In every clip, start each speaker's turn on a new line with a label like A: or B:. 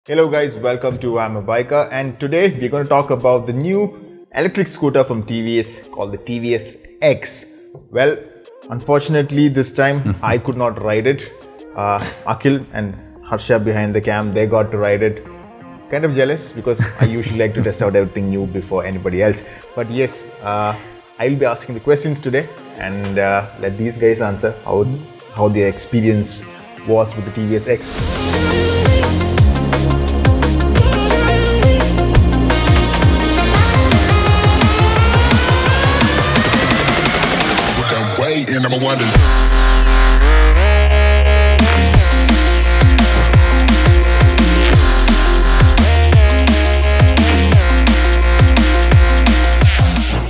A: Hello guys, welcome to IAMABIKER, and today we're going to talk about the new electric scooter from TVS called the TVS X. Well, unfortunately this time I could not ride it. Akhil and Harsha behind the cam, they got to ride it. Kind of jealous because I usually like to test out everything new before anybody else. But yes, I'll be asking the questions today and let these guys answer how their experience was with the TVS X.
B: And I'm wondering.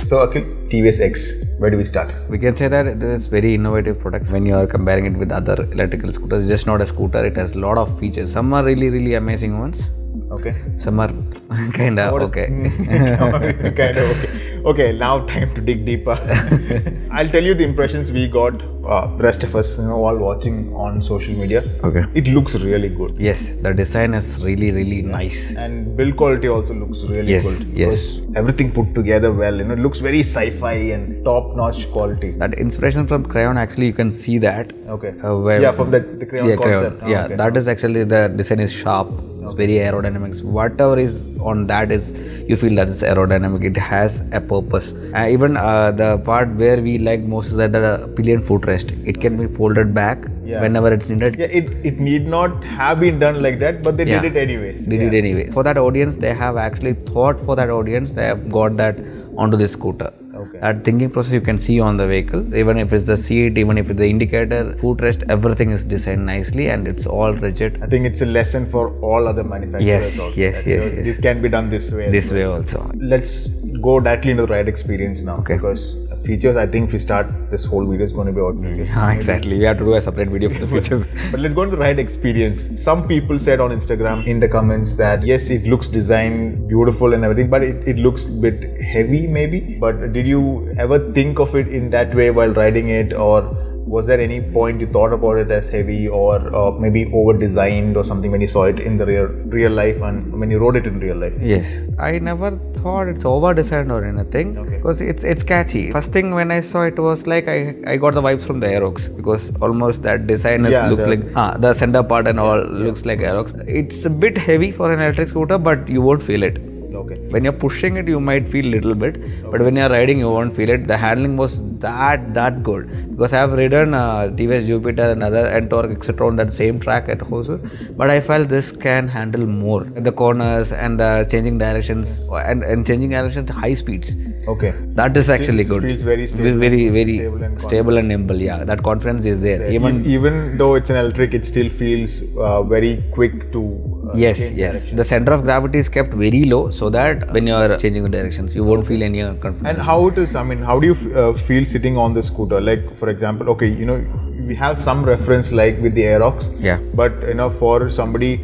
A: So Akhil, TVS X, where do we start?
C: We can say that it is very innovative products when you are comparing it with other electrical scooters. It's just not a scooter, it has a lot of features. Some are really amazing ones.
A: Okay.
C: Some are kinda okay.
A: Kinda okay. Okay, now time to dig deeper. I'll tell you the impressions we got, the rest of us, while watching on social media.
C: Okay.
A: It looks really good.
C: Yes, the design is really nice.
A: And build quality also looks really good.
C: Yes.
A: Everything put together well, it looks very sci-fi and top-notch quality.
C: That inspiration from Crayon, actually you can see that.
A: Okay.
C: From
A: the Crayon concept.
C: Crayon. That is actually, the design is sharp. It's very aerodynamics. Whatever is on that is, you feel that it's aerodynamic. It has a purpose. Even the part where we like most is that the pillion footrest. It can be folded back whenever it's needed.
A: Yeah, it need not have been done like that, but they did it anyways.
C: They did anyway. For that audience, they have actually thought for that audience. They have got that onto this scooter.
A: Okay.
C: That thinking process you can see on the vehicle. Even if it's the seat, even if it's the indicator, footrest, everything is designed nicely and it's all rigid.
A: I think it's a lesson for all other manufacturers.
C: Yes.
A: It can be done this way.
C: Way also.
A: Let's go directly into the ride experience now.
C: Okay.
A: Because features, I think if we start, this whole video is going to be about features.
C: Exactly. We have to do a separate video for the features.
A: But let's go into the ride experience. Some people said on Instagram in the comments that yes, it looks designed beautiful and everything, but it looks a bit heavy maybe. But did you ever think of it in that way while riding it, or was there any point you thought about it as heavy or maybe over designed or something when you saw it in the real life and when you rode it in real life?
C: Yes, I never thought it's over designed or anything, because it's catchy. First thing when I saw it was like I got the vibes from the Aerox, because almost that design looks like the center part and all looks like Aerox. It's a bit heavy for an electric scooter, but you won't feel it.
A: Okay.
C: When you're pushing it, you might feel little bit, but when you're riding, you won't feel it. The handling was that good, because I have ridden TVS Jupiter and other Torque etc. on that same track at Hosur, but I felt this can handle more the corners and the changing directions and changing directions to high speeds.
A: Okay.
C: That is actually good.
A: It feels very stable.
C: Very stable and nimble. Yeah, that confidence is there.
A: Even though it's an electric, it still feels very quick to.
C: Yes. The center of gravity is kept very low, so that when you are changing the directions, you won't feel any confusion.
A: And how it is? I mean, how do you feel sitting on the scooter? Like, for example, okay, we have some reference like with the Aerox.
C: Yeah.
A: But for somebody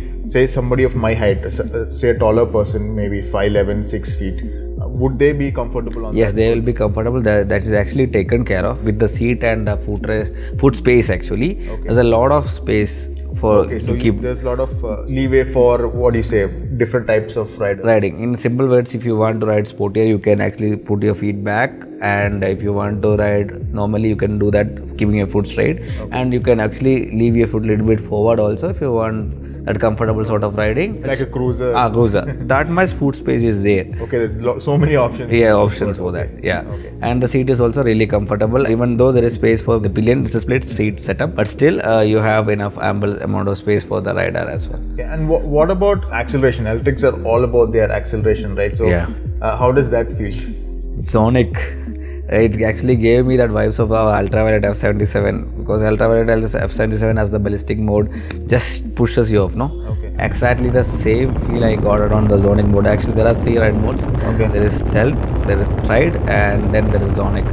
A: of my height, say a taller person, maybe 5'11", 6 feet. Would they be comfortable on that?
C: Yes, they will be comfortable. That is actually taken care of with the seat and the foot space actually. Okay. There's a lot of space to keep.
A: There's a lot of leeway for different types of
C: riding. In simple words, if you want to ride sportier, you can actually put your feet back, and if you want to ride normally, you can do that keeping your foot straight, and you can actually leave your foot a little bit forward also if you want that comfortable sort of riding.
A: Like a cruiser.
C: Cruiser. That much foot space is there.
A: Okay, there's so many options.
C: Yeah, options for that. Yeah. Okay. And the seat is also really comfortable. Even though there is space for the pillion, it's a split seat setup, but still you have enough ample amount of space for the rider as well.
A: Okay. And what about acceleration? Electrics are all about their acceleration, right? So how does that feel?
C: Sonic. It actually gave me that vibes of our ultraviolet F77, because ultraviolet F77 has the ballistic mode, just pushes you off, no?
A: Okay.
C: Exactly the same feel I got it on the zoning mode. Actually, there are 3 ride modes.
A: Okay.
C: There is stealth, there is stride, and then there is zonic.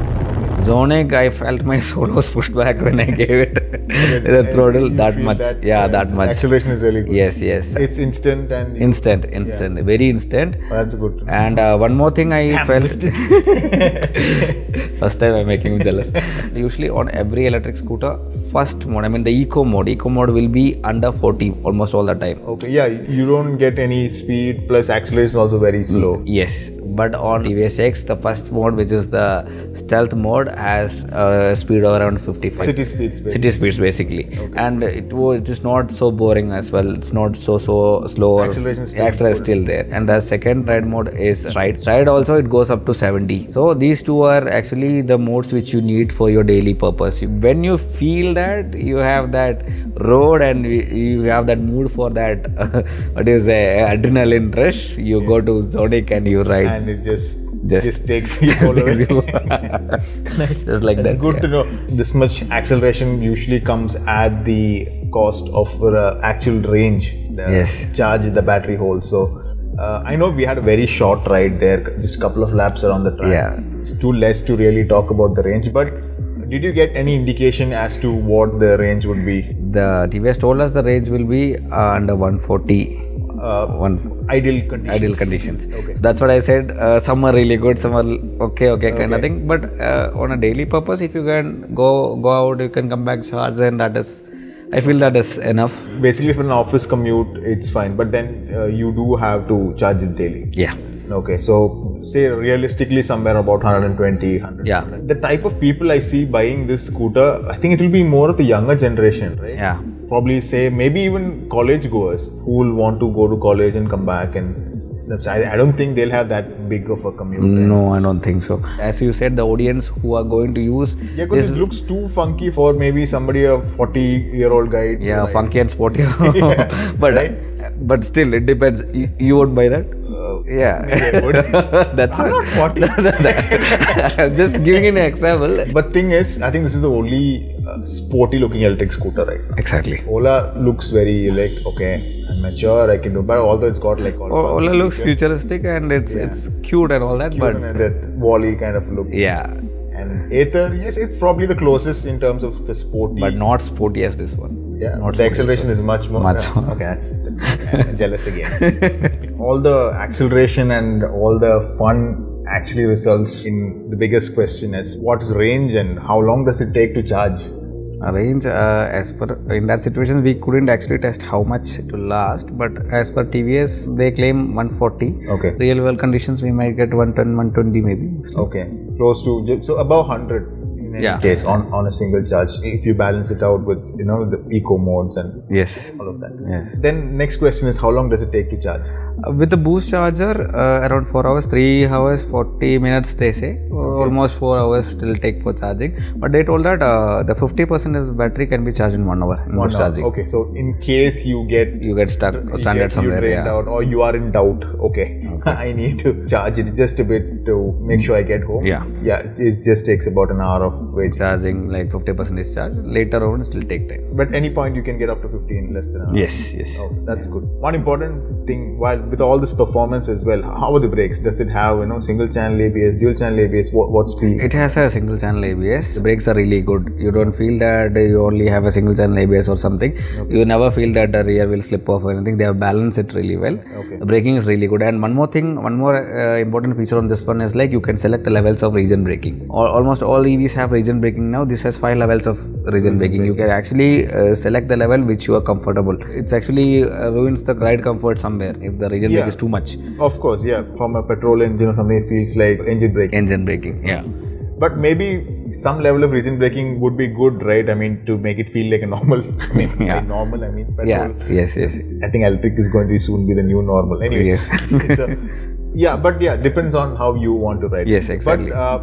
C: Zonic, I felt my soul was pushed back when I gave it the throttle that much. That much.
A: Acceleration is really good.
C: Yes.
A: It's instant and
C: instant, very instant.
A: Oh, that's good.
C: And one more thing I felt. First time I'm making you jealous. Usually on every electric scooter, first mode, I mean the eco mode will be under 40 almost all the time.
A: Okay, yeah, you don't get any speed, plus acceleration also very slow.
C: Yes, but on TVS X, the first mode, which is the stealth mode, has a speed of around 55.
A: City speeds, basically.
C: City speeds basically,
A: Okay.
C: and it was just not so boring as well. It's not so slow.
A: Acceleration is still
C: Acceleration is
A: good.
C: still there, and the second ride mode is stride. Stride also it goes up to 70. So these two are actually the modes which you need for your daily purpose. When you feel that you have that road and you have that mood for that what is adrenaline rush, you go to Zodic and you ride.
A: And it just takes you all the way. Nice.
C: Just like
A: That's
C: that.
A: good to know. This much acceleration usually comes at the cost of the actual range, the
C: Yes.
A: charge the battery holds. So I know we had a very short ride there, just a couple of laps around the track.
C: Yeah.
A: It's too less to really talk about the range, but did you get any indication as to what the range would be?
C: The TVS told us the range will be under 140.
A: Ideal conditions.
C: Ideal conditions.
A: Okay.
C: That's what I said. Some are really good, some are okay kind of
A: Okay.
C: thing. But on a daily purpose, if you can go out, you can come back, charge, and that is, I feel that is enough.
A: Basically, for an office commute, it's fine. But then you do have to charge it daily.
C: Yeah.
A: Okay, so say realistically somewhere about 120, 100.
C: Yeah.
A: The type of people I see buying this scooter, I think it will be more of the younger generation, right?
C: Yeah.
A: Probably say maybe even college goers who will want to go to college and come back, and I don't think they'll have that big of a commute.
C: No, I don't think so. As you said, the audience who are going to use
A: Yeah, because it looks too funky for maybe somebody a 40-year-old guy. to ride.
C: funky and sporty.
A: Yeah,
C: but
A: right?
C: but still, it depends. You won't buy that? Yeah.
A: maybe I would.
C: That's
A: I'm not 40.
C: I'm just giving an example.
A: But thing is, I think this is the only sporty looking electric scooter, right?
C: Exactly.
A: Ola looks very like, okay, I'm mature, I can do, but although it's got like all
C: Ola looks futuristic and it's cute and all that,
A: cute
C: but
A: and that Wally kind of look.
C: yeah,
A: And Aether, yes, it's probably the closest in terms of the sporty.
C: but not sporty as this one.
A: yeah,
C: not
A: the acceleration is much more.
C: Much
A: yeah,
C: more.
A: Okay, I'm jealous again. All the acceleration and all the fun actually results in the biggest question is what is range and how long does it take to charge?
C: Range, as per in that situation, we couldn't actually test how much it will last, but as per TVS, they claim 140.
A: Okay.
C: Real world conditions, we might get 110, 120 maybe.
A: Okay, close to, so above 100 in any
C: Yeah.
A: case on a single charge if you balance it out with the eco modes and
C: Yes.
A: all of that.
C: Yes.
A: Then next question is how long does it take to charge?
C: With the boost charger, around 4 hours, 3 hours, 40 minutes they say, almost 4 hours still take for charging. But they told that the 50% of the battery can be charged in 1 hour in boost charging.
A: Okay, so in case you get
C: Stuck or stranded somewhere.
A: drained
C: Yeah.
A: out or you are in doubt, okay, I need to charge it just a bit to make sure I get home.
C: Yeah.
A: Yeah, it just takes about an hour of wait.
C: Charging like 50% is charged. Later on, it will take time.
A: But any point you can get up to 50 in less than an hour.
C: Yes.
A: Oh, that's good. One important thing, while with all this performance as well, how are the brakes? Does it have single channel ABS, dual channel ABS? What's the?
C: It has a single channel ABS. The brakes are really good. You don't feel that you only have a single channel ABS or something. Okay. You never feel that the rear will slip off or anything. They have balanced it really well.
A: Okay.
C: The braking is really good. And one more important feature on this one is like you can select the levels of region braking. Almost all EVs have region braking now. This has 5 levels of region braking. You can actually select the level which you are comfortable. It's actually ruins the ride comfort somewhere if the region brake is too much.
A: Of course, yeah. From a petrol engine or something, it feels like engine braking.
C: Engine braking, yeah.
A: But maybe some level of region braking would be good, right? I mean, to make it feel like a normal. I mean,
C: Yeah.
A: by normal, I mean petrol.
C: Yeah. Yes.
A: I think electric is going to soon be the new normal. Anyway,
C: Yes.
A: but depends on how you want to ride.
C: Yes, exactly.
A: But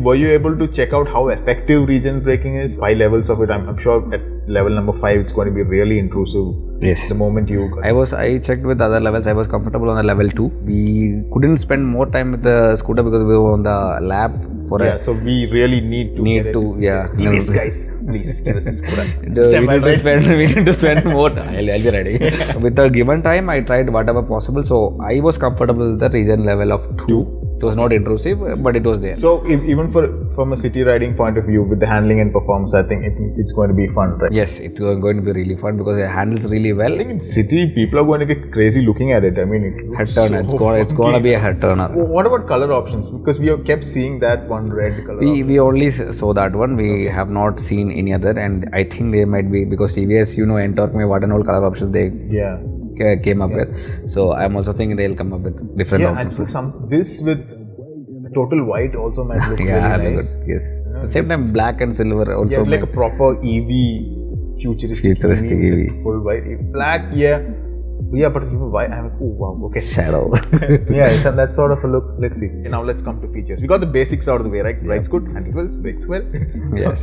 A: were you able to check out how effective region braking is? 5 levels of it. I'm sure at level number 5, it's going to be really intrusive.
C: Yes.
A: The moment you.
C: I checked with other levels. I was comfortable on the level 2. We couldn't spend more time with the scooter because we were on the lap for
A: so we really need to. TVS guys, please give us this scooter.
C: We need to spend more time. I'll be ready. With the given time, I tried whatever possible. So I was comfortable with the region level of 2. It was not intrusive, but it was there.
A: So even from a city riding point of view, with the handling and performance, I think it's going to be fun, right?
C: Yes, it's going to be really fun because it handles really well.
A: I think in city, people are going to get crazy looking at it. I mean,
C: Head turner. It's going to be a head turner.
A: What about color options? Because we have kept seeing that one red color.
C: We only saw that one. We have not seen any other, and I think they might be because TVS, Ntorq mein what and all color options they came up with. So I'm also thinking they'll come up with different options.
A: I think this with total white also might look really nice.
C: Good. Yes. At the same time, black and silver also.
A: Like a proper EV, futuristic EV. Full white. Black, but even white. I'm like, oh wow, okay.
C: Shadow.
A: So that sort of a look. Let's see. Now let's come to features. We got the basics out of the way, right? Rides good, handles well, brakes well.
C: Yes.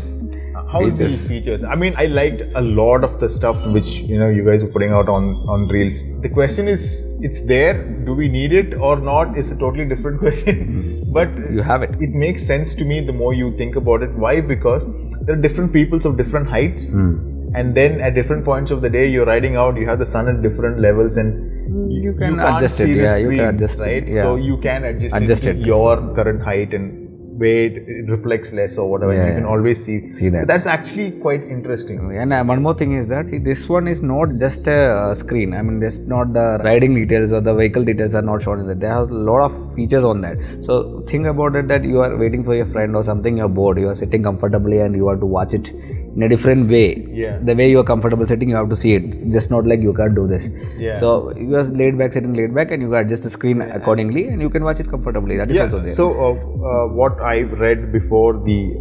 A: How is the features? I mean, I liked a lot of the stuff which you guys were putting out on reels. The question is, it's there. Do we need it or not? It's a totally different question. But
C: you have it.
A: It makes sense to me the more you think about it. Why? Because there are different peoples of different heights, and then at different points of the day you're riding out. You have the sun at different levels, and
C: you can adjust it. Yeah, you can adjust
A: right?
C: it. Yeah.
A: So you can adjust it to your current height and way it reflects less or whatever. You can always see that. So that's actually quite interesting.
C: And one more thing is that this one is not just a screen. I mean, just not the riding details or the vehicle details are not shown in that. There are a lot of features on that. So think about it that you are waiting for your friend or something. You're bored. You are sitting comfortably and you want to watch it in a different way. The way you are comfortable sitting, you have to see it. Just not like you can't do this. So you are sitting laid back, and you can adjust the screen accordingly, and you can watch it comfortably. That is also there.
A: So what I read before the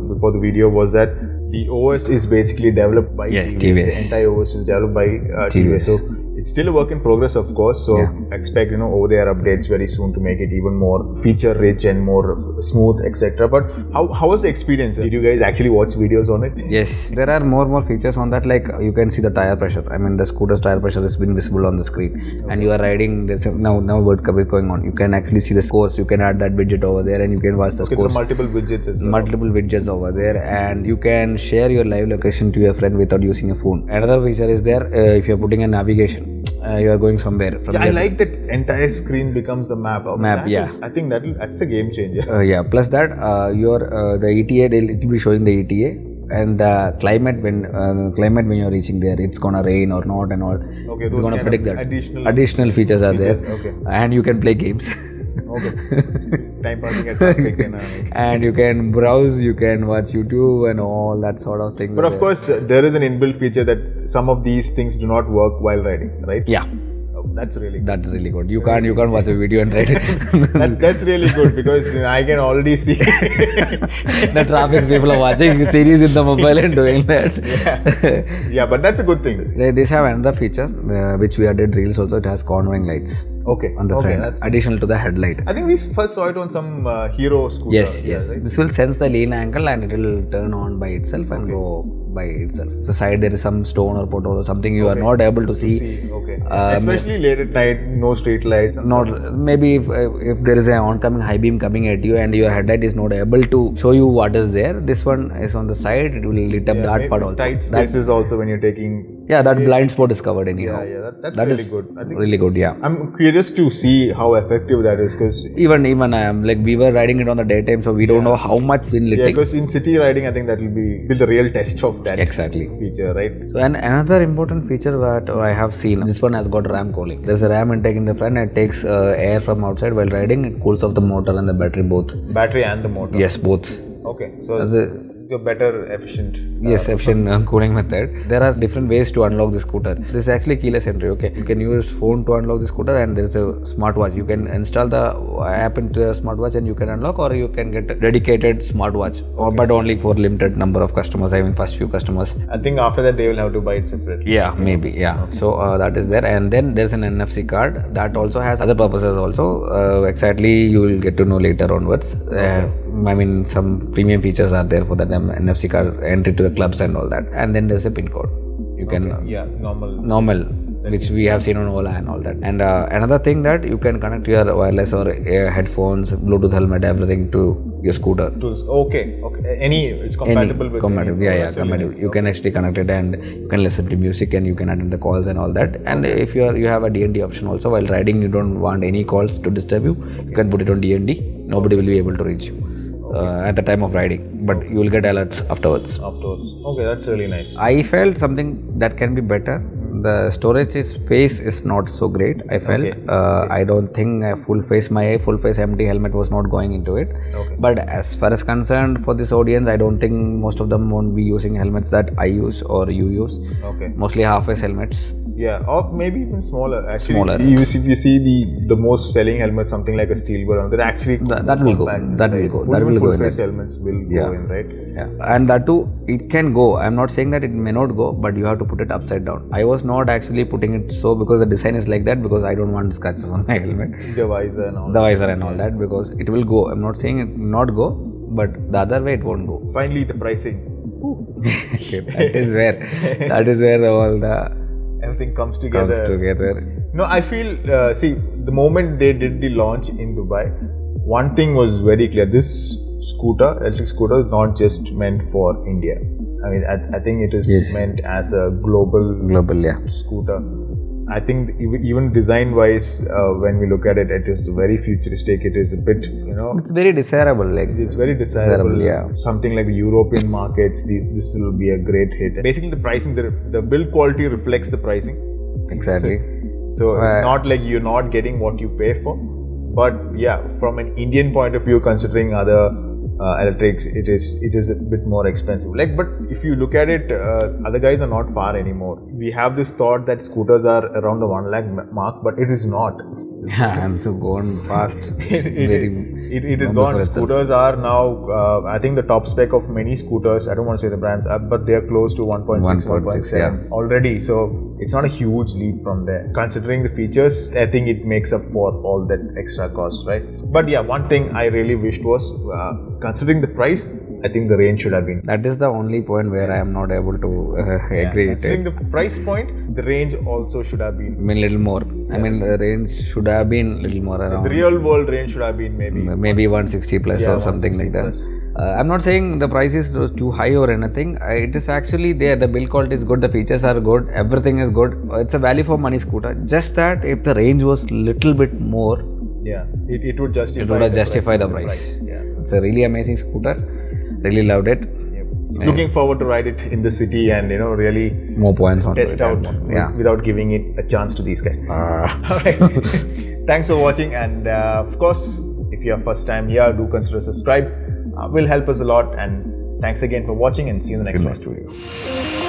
A: before the video was that the OS is basically developed by TVS. The entire OS is developed by TVS. So it's still a work in progress, of course. So expect over there updates very soon to make it even more feature rich and more smooth, etc. But how was the experience? Did you guys actually watch videos on it?
C: Yes, there are more features on that. Like you can see the tire pressure. I mean, the scooter's tire pressure has been visible on the screen, and you are riding. There's now World Cup is going on. You can actually see the scores. You can add that widget over there, and you can watch the scores.
A: There are multiple widgets as well.
C: Multiple widgets over there, and you can share your live location to your friend without using a phone. Another feature is there if you're putting a navigation. You are going somewhere.
A: I like that entire screen becomes the map. I think that's a game changer.
C: Plus that the ETA, it will be showing the ETA and the climate when you're reaching there. It's gonna rain or not and all.
A: Okay,
C: it's gonna predict that.
A: Additional
C: features are there. And you can play games.
A: Time passing at traffic
C: and you can browse, you can watch YouTube and all that sort of thing.
A: But of course, there is an inbuilt feature that some of these things do not work while riding, right? That's really
C: good. You can't watch a video and ride it.
A: That's really good because I can already see
C: the traffic people are watching series in the mobile and doing that.
A: But that's a good thing.
C: They have another feature which we did reels also. It has cornering lights. On the front, additional to the headlight.
A: I think we first saw it on some Hero scooter.
C: Yes. Right? This will sense the lean angle and it will turn on by itself and go by itself. The side there is some stone or pothole or something you are not able to see.
A: Especially late at night, no street lights.
C: Maybe if there is an oncoming high beam coming at you and your headlight is not able to show you what is there, this one is on the side. It will lit up that part also.
A: Tight spaces also when you're taking.
C: That blind spot is covered anyhow.
A: That's really good. I think
C: really good.
A: I'm curious to see how effective that is because
C: even I am like we were riding it on the daytime, so we don't know how much in lighting.
A: Because in city riding, I think that will be the real test of that feature, right?
C: So another important feature that I have seen, this one has got ram cooling. There's a ram intake in the front and it takes air from outside while riding. It cools off the motor and the battery both.
A: Battery and the motor.
C: Yes, both.
A: Okay, so a better efficient
C: cooling method. There are different ways to unlock the scooter. This is actually keyless entry. You can use phone to unlock the scooter, and there is a smartwatch. You can install the app into a smartwatch and you can unlock, or you can get a dedicated smartwatch, but only for limited number of customers. I mean, first few customers.
A: I think after that they will have to buy it separately.
C: Maybe. So that is there, and then there's an NFC card that also has other purposes also. Exactly, you will get to know later onwards. I mean, some premium features are there for that NFC card, entry to the clubs and all that. And then there's a pin code. You can normal, which we have seen on Ola and all that. And another thing that you can connect your wireless or headphones, Bluetooth helmet, everything to your scooter.
A: Okay. It's compatible with
C: compatible.
A: any.
C: Yeah, compatible. You can actually connect it and you can listen to music and you can attend the calls and all that. And if you have a DND option also, while riding you don't want any calls to disturb you, you can put it on DND. Nobody will be able to reach you at the time of riding, but you will get alerts afterwards.
A: Okay, that's really nice.
C: I felt something that can be better. The storage space is not so great. I felt I don't think my full face empty helmet was not going into it. But as far as concerned for this audience, I don't think most of them won't be using helmets that I use or you use. Mostly half-face helmets.
A: Yeah, or maybe even smaller. Actually,
C: Smaller.
A: You see the most selling helmet, something like a Steelboard, that actually
C: that will go. That will go. That will go in.
A: Full-face helmets will go in, right?
C: Yeah, and that too, it can go. I'm not saying that it may not go, but you have to put it upside down. I was not actually putting it so because the design is like that, because I don't want scratches on my helmet.
A: The visor and all.
C: That, because it will go. I'm not saying it will not go, but the other way it won't go.
A: Finally, the pricing.
C: That is where all the
A: everything comes together. No, I feel, the moment they did the launch in Dubai, one thing was very clear. This electric scooter is not just meant for India. I mean, I think it is meant as a global scooter. I think even design-wise, when we look at it, it is very futuristic. It is a bit,
C: it's very desirable.
A: It's very desirable. Yeah. Something like the European markets, this will be a great hit. Basically, the pricing, the build quality reflects the pricing.
C: Exactly.
A: So it's not like you're not getting what you pay for. But yeah, from an Indian point of view, considering other electrics, it is a bit more expensive. But if you look at it, other guys are not far anymore. We have this thought that scooters are around the 1 lakh mark, but it is not.
C: And so gone fast.
A: It is gone. Scooters are now, I think the top spec of many scooters, I don't want to say the brands, but they are close to 1.6, 1.7 already. So it's not a huge leap from there. Considering the features, I think it makes up for all that extra cost, right? But yeah, one thing I really wished was, considering the price, I think the range should have been.
C: That is the only point where I am not able to agree with it.
A: Considering the price point, the range also should have been
C: a little more. I mean, the range should have been a little more around.
A: The real world range should have been
C: maybe 160 plus or something like that. I'm not saying the price is too high or anything. It is actually there. The build quality is good. The features are good. Everything is good. It's a value for money scooter. Just that if the range was little bit more,
A: it would justify
C: the price. Yeah. It's a really amazing scooter. Really loved it.
A: Looking forward to ride it in the city and really
C: more points on
A: test out without giving it a chance to these guys. Alright. Thanks for watching, and of course, if you are first time here, do consider subscribe. Will help us a lot, and thanks again for watching, and see you in the next video.